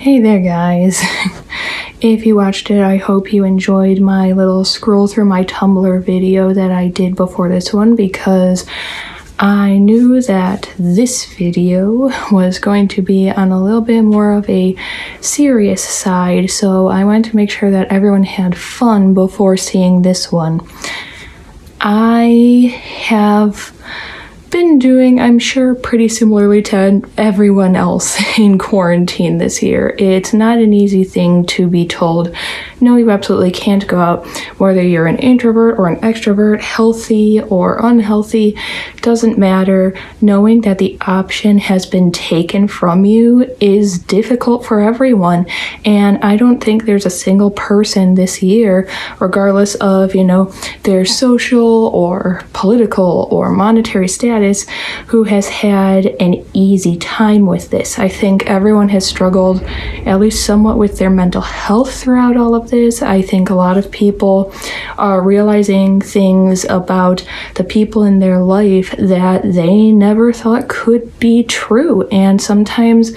Hey there guys. If you watched it, I hope you enjoyed my little scroll through my Tumblr video that I did before this one, because I knew that this video was going to be on a little bit more of a serious side, so I wanted to make sure that everyone had fun before seeing this one. I have been doing, I'm sure, pretty similarly to everyone else in quarantine this year. It's not an easy thing to be told, no, you absolutely can't go out, whether you're an introvert or an extrovert, healthy or unhealthy, doesn't matter. Knowing that the option has been taken from you is difficult for everyone, and I don't think there's a single person this year, regardless of, their social or political or monetary status, who has had an easy time with this. I think everyone has struggled at least somewhat with their mental health throughout all of this. I think a lot of people are realizing things about the people in their life that they never thought could be true, and sometimes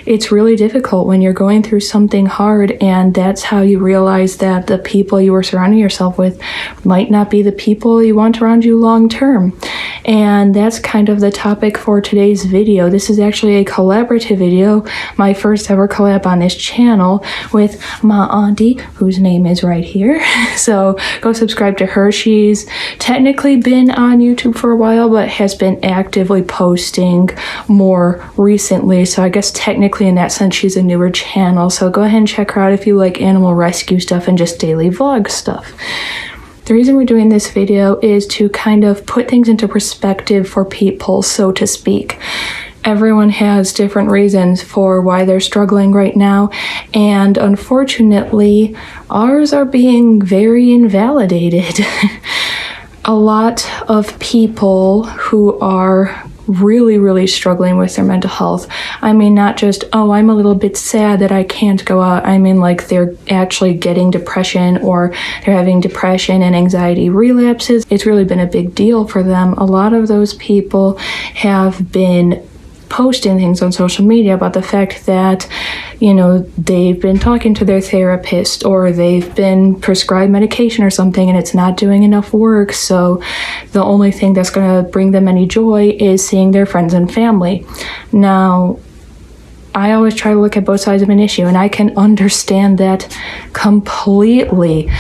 it's really difficult when you're going through something hard, and that's how you realize that the people you were surrounding yourself with might not be the people you want around you long term. And that's kind of the topic for today's video. This is actually a collaborative video, my first ever collab on this channel, with my auntie, whose name is right here. So go subscribe to her. She's technically been on YouTube for a while, but has been actively posting more recently. So I guess technically in that sense, she's a newer channel. So go ahead and check her out if you like animal rescue stuff and just daily vlog stuff. The reason we're doing this video is to kind of put things into perspective for people, so to speak. Everyone has different reasons for why they're struggling right now, and unfortunately, ours are being very invalidated. A lot of people who are really struggling with their mental health. I mean, not just, oh, I'm a little bit sad that I can't go out. I mean, like, they're actually getting depression, or they're having depression and anxiety relapses. It's really been a big deal for them. A lot of those people have been posting things on social media about the fact that, they've been talking to their therapist, or they've been prescribed medication or something, and it's not doing enough work. So the only thing that's going to bring them any joy is seeing their friends and family. Now, I always try to look at both sides of an issue, and I can understand that completely.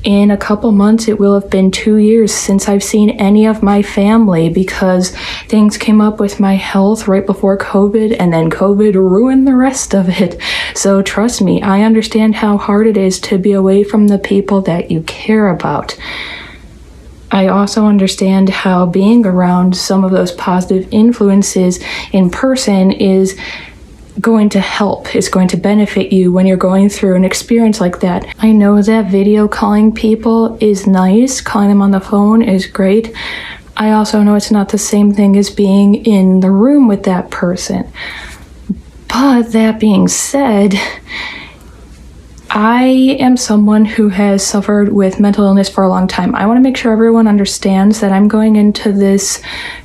In a couple months, it will have been 2 years since I've seen any of my family, because things came up with my health right before COVID, and then COVID ruined the rest of it. So trust me, I understand how hard it is to be away from the people that you care about. I also understand how being around some of those positive influences in person is going to help, is going to benefit you when you're going through an experience like that. I know that video calling people is nice, calling them on the phone is great. I also know it's not the same thing as being in the room with that person. But that being said, I am someone who has suffered with mental illness for a long time. I want to make sure everyone understands that I'm going into this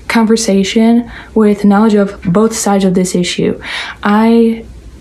conversation with knowledge of both sides of this issue.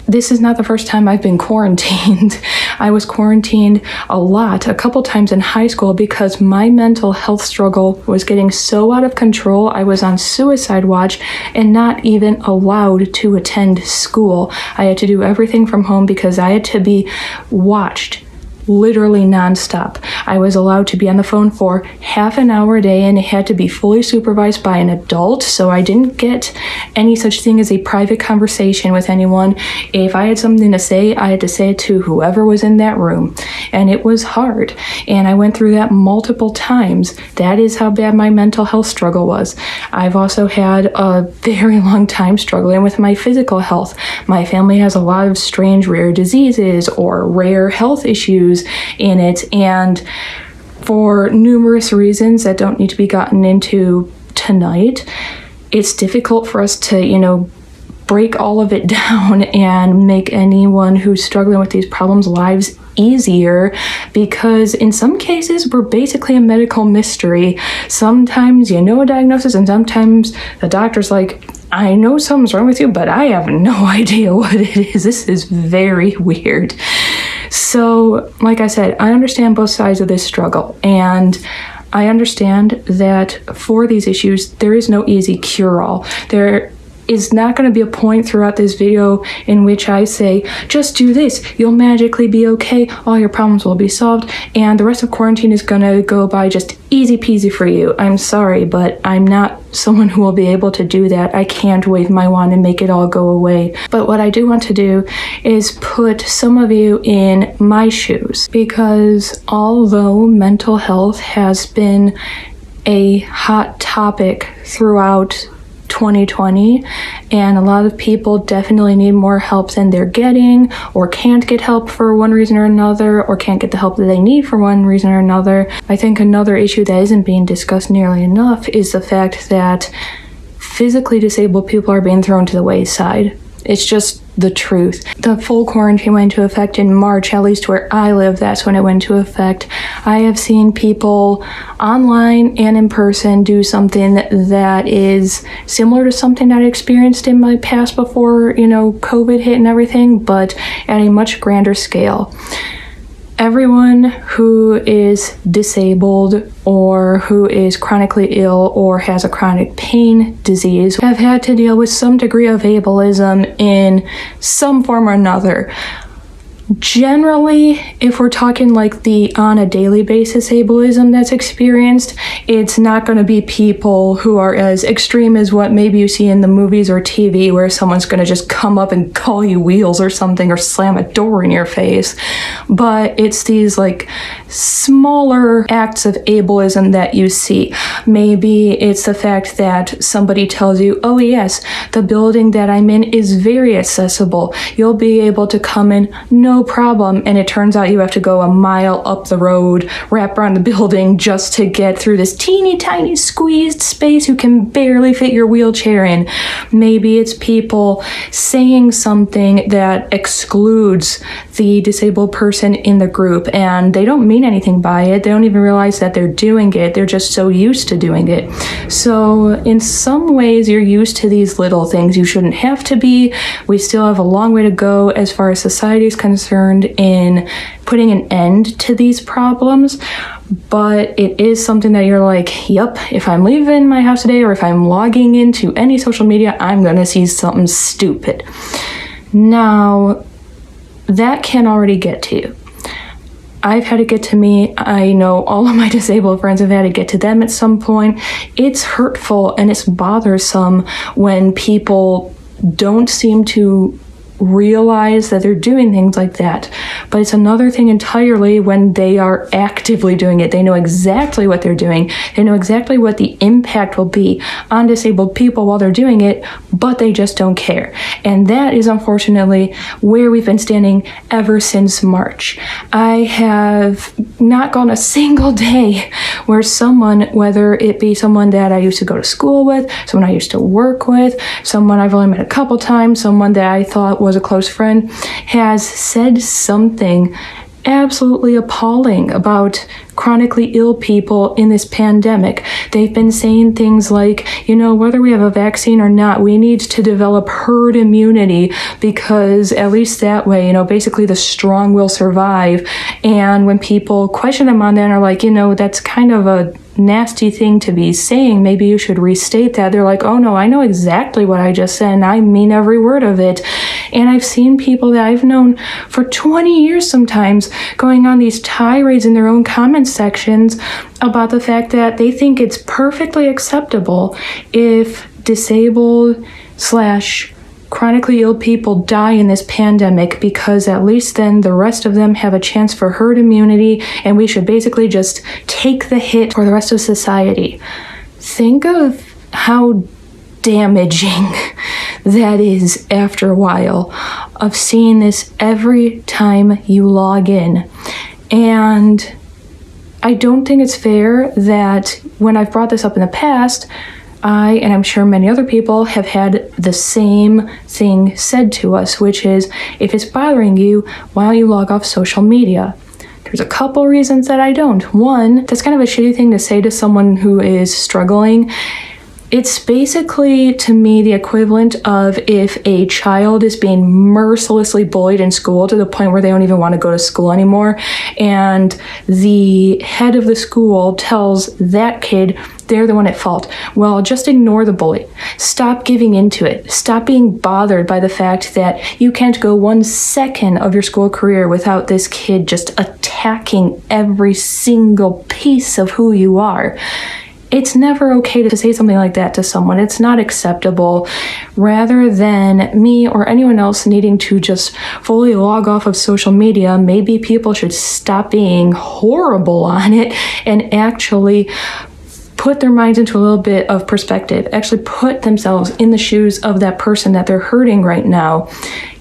This is not the first time I've been quarantined. I was quarantined a couple times in high school, because my mental health struggle was getting so out of control. I was on suicide watch and not even allowed to attend school. I had to do everything from home because I had to be watched literally nonstop. I was allowed to be on the phone for half an hour a day, and it had to be fully supervised by an adult, so I didn't get any such thing as a private conversation with anyone. If I had something to say, I had to say it to whoever was in that room, and it was hard, and I went through that multiple times. That is how bad my mental health struggle was. I've also had a very long time struggling with my physical health. My family has a lot of strange rare diseases or rare health issues in it, and for numerous reasons that don't need to be gotten into tonight, it's difficult for us to, break all of it down and make anyone who's struggling with these problems' lives easier, because in some cases we're basically a medical mystery. Sometimes you know a diagnosis, and sometimes the doctor's like, I know something's wrong with you, but I have no idea what it is. This is very weird. So, like I said, I understand both sides of this struggle, and I understand that for these issues, there is no easy cure-all. There is not going to be a point throughout this video in which I say, just do this, you'll magically be okay, all your problems will be solved, and the rest of quarantine is going to go by just easy peasy for you. I'm sorry, but I'm not someone who will be able to do that. I can't wave my wand and make it all go away. But what I do want to do is put some of you in my shoes, because although mental health has been a hot topic throughout 2020, and a lot of people definitely need more help than they're getting, or can't get help for one reason or another, or can't get the help that they need for one reason or another. I think another issue that isn't being discussed nearly enough is the fact that physically disabled people are being thrown to the wayside. It's just the truth. The full quarantine went into effect in March, at least where I live, that's when it went into effect. I have seen people online and in person do something that is similar to something I experienced in my past before, COVID hit and everything, but at a much grander scale. Everyone who is disabled or who is chronically ill or has a chronic pain disease have had to deal with some degree of ableism in some form or another. Generally, if we're talking like the on a daily basis ableism that's experienced, it's not going to be people who are as extreme as what maybe you see in the movies or TV, where someone's going to just come up and call you wheels or something, or slam a door in your face. But it's these like smaller acts of ableism that you see. Maybe it's the fact that somebody tells you, oh yes, the building that I'm in is very accessible. You'll be able to come in no problem, and it turns out you have to go a mile up the road, wrap around the building just to get through this teeny tiny squeezed space you can barely fit your wheelchair in. Maybe it's people saying something that excludes the disabled person in the group, and they don't mean anything by it. They don't even realize that they're doing it. They're just so used to doing it. So in some ways, you're used to these little things. You shouldn't have to be. We still have a long way to go as far as society is concerned in putting an end to these problems, but it is something that you're like, yep, if I'm leaving my house today or if I'm logging into any social media, I'm gonna see something stupid. Now, that can already get to you. I've had it get to me. I know all of my disabled friends have had it get to them at some point. It's hurtful and it's bothersome when people don't seem to realize that they're doing things like that. But it's another thing entirely when they are actively doing it. They know exactly what they're doing. They know exactly what the impact will be on disabled people while they're doing it, but they just don't care. And that is unfortunately where we've been standing ever since March. I have not gone a single day where someone, whether it be someone that I used to go to school with, someone I used to work with, someone I've only met a couple times, someone that I thought was a close friend, has said something absolutely appalling about chronically ill people in this pandemic. They've been saying things like, whether we have a vaccine or not, we need to develop herd immunity because at least that way, basically the strong will survive. And when people question them on that and are like, that's kind of a nasty thing to be saying, maybe you should restate that. They're like, oh no, I know exactly what I just said and I mean every word of it. And I've seen people that I've known for 20 years sometimes going on these tirades in their own comment sections about the fact that they think it's perfectly acceptable if disabled / chronically ill people die in this pandemic, because at least then the rest of them have a chance for herd immunity and we should basically just take the hit for the rest of society. Think of how damaging that is after a while of seeing this every time you log in. And I don't think it's fair that when I've brought this up in the past, I, and I'm sure many other people, have had the same thing said to us, which is, if it's bothering you, why don't you log off social media? There's a couple reasons that I don't. One, that's kind of a shitty thing to say to someone who is struggling. It's basically, to me, the equivalent of if a child is being mercilessly bullied in school to the point where they don't even want to go to school anymore, and the head of the school tells that kid they're the one at fault. Well, just ignore the bully. Stop giving into it. Stop being bothered by the fact that you can't go 1 second of your school career without this kid just attacking every single piece of who you are. It's never okay to say something like that to someone. It's not acceptable. Rather than me or anyone else needing to just fully log off of social media, maybe people should stop being horrible on it and actually put their minds into a little bit of perspective, actually put themselves in the shoes of that person that they're hurting right now.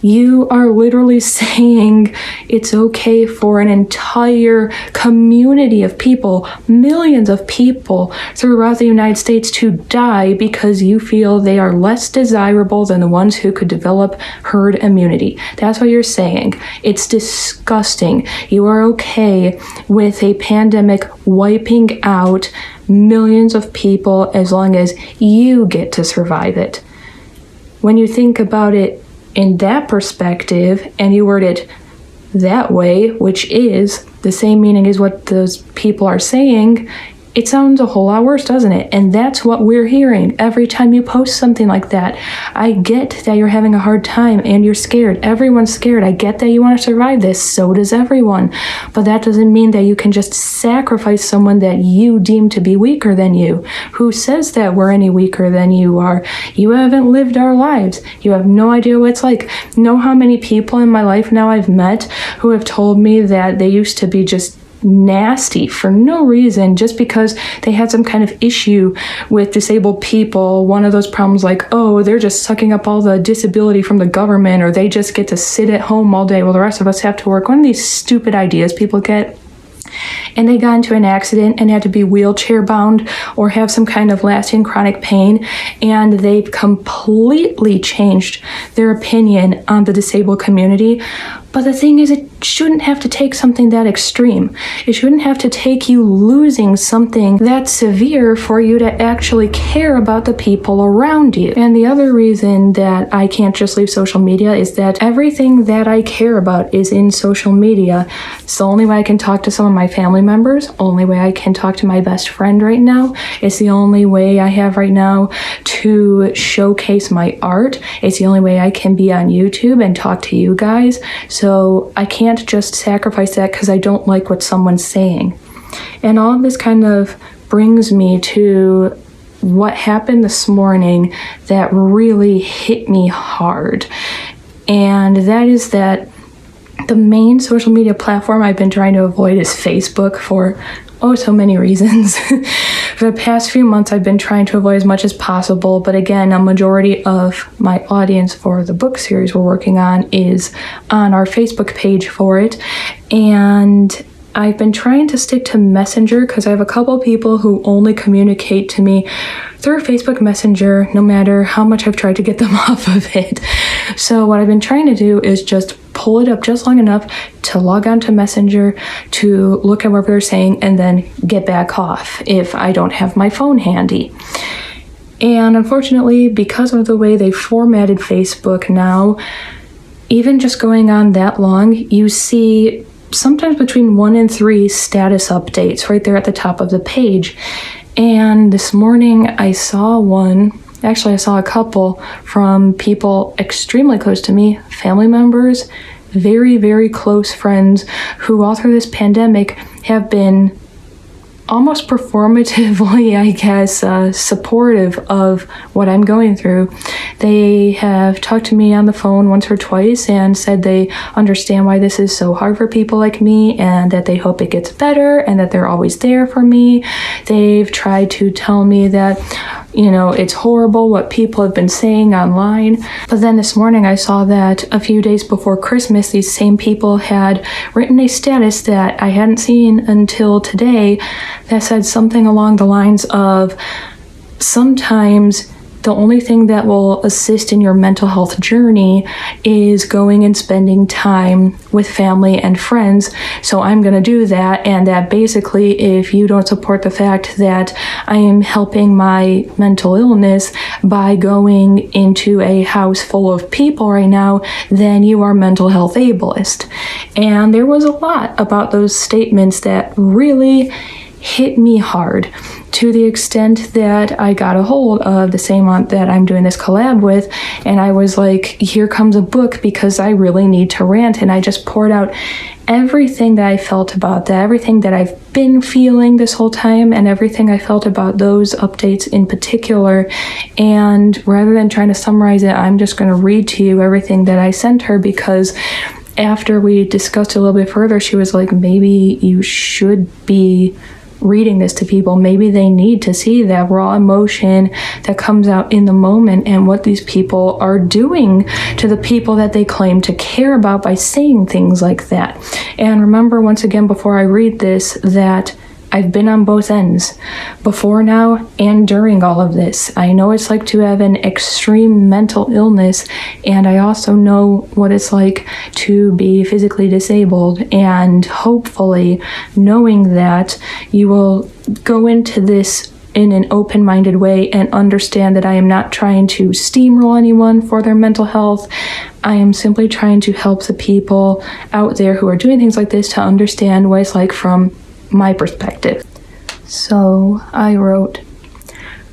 You are literally saying it's okay for an entire community of people, millions of people throughout the United States to die because you feel they are less desirable than the ones who could develop herd immunity. That's what you're saying. It's disgusting. You are okay with a pandemic wiping out millions of people as long as you get to survive it. When you think about it in that perspective and you word it that way, which is the same meaning as what those people are saying, it sounds a whole lot worse, doesn't it? And that's what we're hearing every time you post something like that. I get that you're having a hard time and you're scared. Everyone's scared. I get that you want to survive this. So does everyone. But that doesn't mean that you can just sacrifice someone that you deem to be weaker than you. Who says that we're any weaker than you are? You haven't lived our lives. You have no idea what it's like. Know how many people in my life now I've met who have told me that they used to be just nasty for no reason, just because they had some kind of issue with disabled people. One of those problems like, oh, they're just sucking up all the disability from the government, or they just get to sit at home all day while the rest of us have to work. One of these stupid ideas people get. And they got into an accident and had to be wheelchair bound or have some kind of lasting chronic pain, and they've completely changed their opinion on the disabled community. But the thing is, it shouldn't have to take something that extreme. It shouldn't have to take you losing something that severe for you to actually care about the people around you. And the other reason that I can't just leave social media is that everything that I care about is in social media. It's the only way I can talk to some of my family members, only way I can talk to my best friend right now. It's the only way I have right now to showcase my art. It's the only way I can be on YouTube and talk to you guys. So I can't just sacrifice that because I don't like what someone's saying. And all of this kind of brings me to what happened this morning that really hit me hard. And that is that the main social media platform I've been trying to avoid is Facebook for so many reasons. For the past few months, I've been trying to avoid as much as possible, but again, a majority of my audience for the book series we're working on is on our Facebook page for it, and I've been trying to stick to Messenger because I have a couple people who only communicate to me through Facebook Messenger, no matter how much I've tried to get them off of it. So what I've been trying to do is just pull it up just long enough to log on to Messenger, to look at what they're saying, and then get back off if I don't have my phone handy. And unfortunately, because of the way they formatted Facebook now, even just going on that long, you see sometimes between 1 and 3 status updates right there at the top of the page. And this morning I saw one, actually I saw a couple from people extremely close to me, family members, very, very close friends who all through this pandemic have been almost performatively, I guess, supportive of what I'm going through. They have talked to me on the phone once or twice and said they understand why this is so hard for people like me and that they hope it gets better and that they're always there for me. They've tried to tell me that, it's horrible what people have been saying online. But then this morning I saw that a few days before Christmas, these same people had written a status that I hadn't seen until today that said something along the lines of, sometimes The only thing that will assist in your mental health journey is going and spending time with family and friends. So I'm going to do that, and that basically, if you don't support the fact that I am helping my mental illness by going into a house full of people right now, then you are mental health ableist. And there was a lot about those statements that really hit me hard, to the extent that I got a hold of the same aunt that I'm doing this collab with, and I was like, here comes a book, because I really need to rant. And I just poured out everything that I felt about that, everything that I've been feeling this whole time, and everything I felt about those updates in particular. And rather than trying to summarize it, I'm just going to read to you everything that I sent her, because after we discussed it a little bit further, she was like, maybe you should be reading this to people. Maybe they need to see that raw emotion that comes out in the moment, and what these people are doing to the people that they claim to care about by saying things like that. And remember, once again, before I read this, that I've been on both ends, before now and during all of this. I know it's like to have an extreme mental illness, and I also know what it's like to be physically disabled. And hopefully, knowing that, you will go into this in an open-minded way and understand that I am not trying to steamroll anyone for their mental health. I am simply trying to help the people out there who are doing things like this to understand what it's like from my perspective. So I wrote,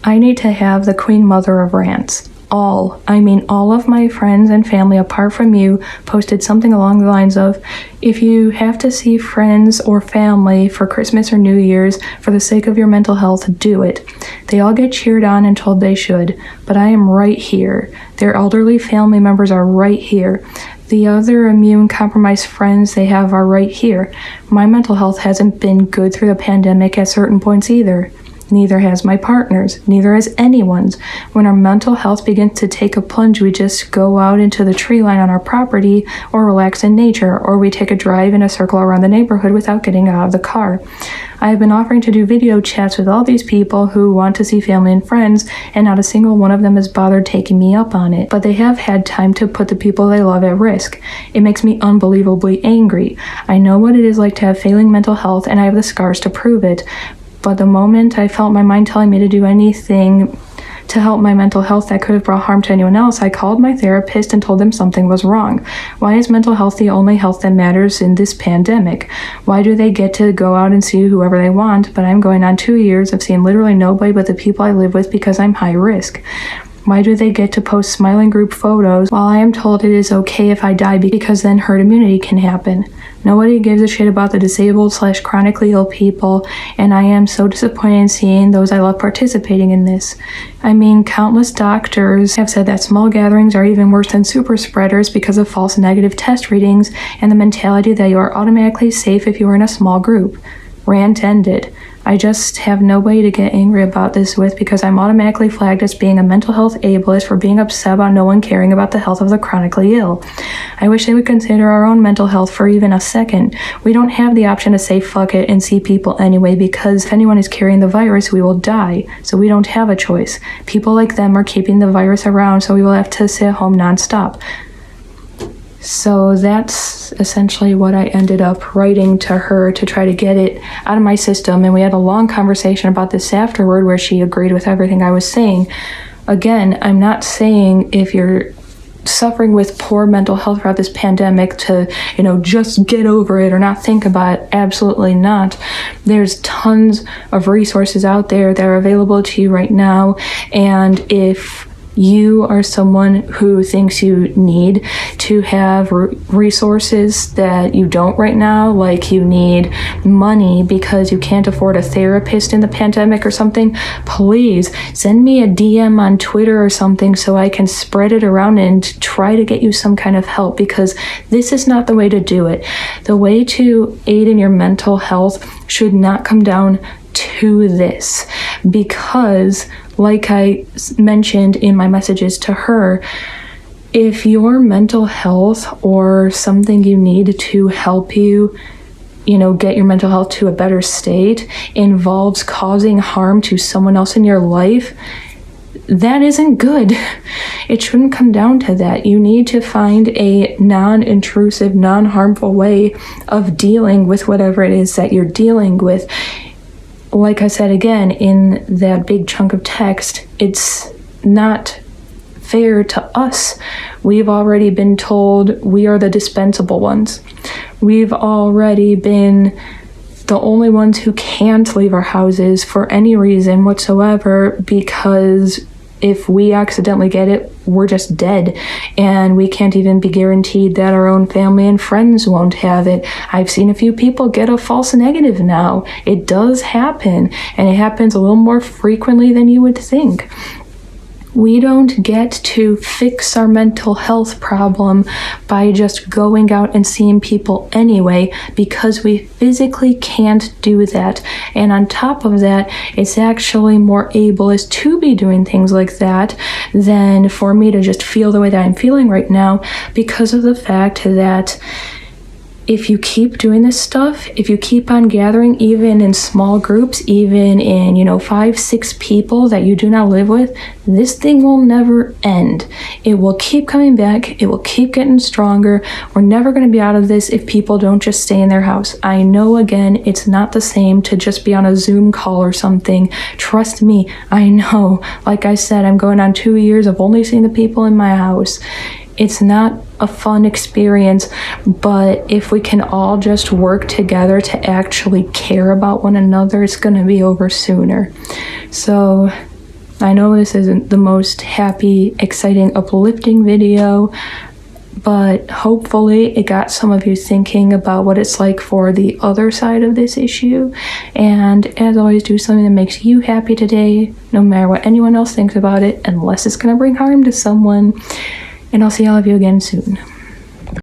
I need to have the Queen Mother of rants. All of my friends and family apart from you posted something along the lines of, if you have to see friends or family for Christmas or New Year's for the sake of your mental health, do it. They all get cheered on and told they should, but I am right here. Their elderly family members are right here. The other immune-compromised friends they have are right here. My mental health hasn't been good through the pandemic at certain points either. Neither has my partner's. Neither has anyone's. When our mental health begins to take a plunge, we just go out into the tree line on our property, or relax in nature, or we take a drive in a circle around the neighborhood without getting out of the car. I have been offering to do video chats with all these people who want to see family and friends, and not a single one of them has bothered taking me up on it. But they have had time to put the people they love at risk. It makes me unbelievably angry. I know what it is like to have failing mental health, and I have the scars to prove it. But the moment I felt my mind telling me to do anything to help my mental health that could have brought harm to anyone else, I called my therapist and told them something was wrong. Why is mental health the only health that matters in this pandemic? Why do they get to go out and see whoever they want, but I'm going on 2 years of seeing literally nobody but the people I live with because I'm high risk? Why do they get to post smiling group photos while I am told it is okay if I die because then herd immunity can happen? Nobody gives a shit about the disabled/chronically ill people, and I am so disappointed in seeing those I love participating in this. I mean, countless doctors have said that small gatherings are even worse than super spreaders because of false negative test readings and the mentality that you are automatically safe if you are in a small group. Rant ended. I just have nobody to get angry about this with because I'm automatically flagged as being a mental health ableist for being upset about no one caring about the health of the chronically ill. I wish they would consider our own mental health for even a second. We don't have the option to say fuck it and see people anyway, because if anyone is carrying the virus, we will die. So we don't have a choice. People like them are keeping the virus around, so we will have to sit at home nonstop. So that's essentially what I ended up writing to her to try to get it out of my system. And we had a long conversation about this afterward where she agreed with everything I was saying. Again, I'm not saying if you're suffering with poor mental health throughout this pandemic to, just get over it or not think about it. Absolutely not. There's tons of resources out there that are available to you right now. And if you are someone who thinks you need to have resources that you don't right now, like you need money because you can't afford a therapist in the pandemic or something, please send me a DM on Twitter or something so I can spread it around and try to get you some kind of help, because this is not the way to do it. The way to aid in your mental health should not come down to this, because like I mentioned in my messages to her, if your mental health or something you need to help you, get your mental health to a better state involves causing harm to someone else in your life, that isn't good. It shouldn't come down to that. You need to find a non-intrusive, non-harmful way of dealing with whatever it is that you're dealing with. Like I said again, in that big chunk of text, it's not fair to us. We've already been told we are the dispensable ones. We've already been the only ones who can't leave our houses for any reason whatsoever, because if we accidentally get it, we're just dead, and we can't even be guaranteed that our own family and friends won't have it. I've seen a few people get a false negative now. It does happen, and it happens a little more frequently than you would think. We don't get to fix our mental health problem by just going out and seeing people anyway, because we physically can't do that. And on top of that, it's actually more ableist to be doing things like that than for me to just feel the way that I'm feeling right now, because of the fact that if you keep doing this stuff, if you keep on gathering, even in small groups, even in, 5, 6 people that you do not live with, this thing will never end. It will keep coming back. It will keep getting stronger. We're never going to be out of this if people don't just stay in their house. I know, again, it's not the same to just be on a Zoom call or something. Trust me, I know. Like I said, I'm going on 2 years of only seeing the people in my house. It's not a fun experience, but if we can all just work together to actually care about one another, it's going to be over sooner. So I know this isn't the most happy, exciting, uplifting video, but hopefully it got some of you thinking about what it's like for the other side of this issue. And as always, do something that makes you happy today, no matter what anyone else thinks about it, unless it's going to bring harm to someone. And I'll see all of you again soon.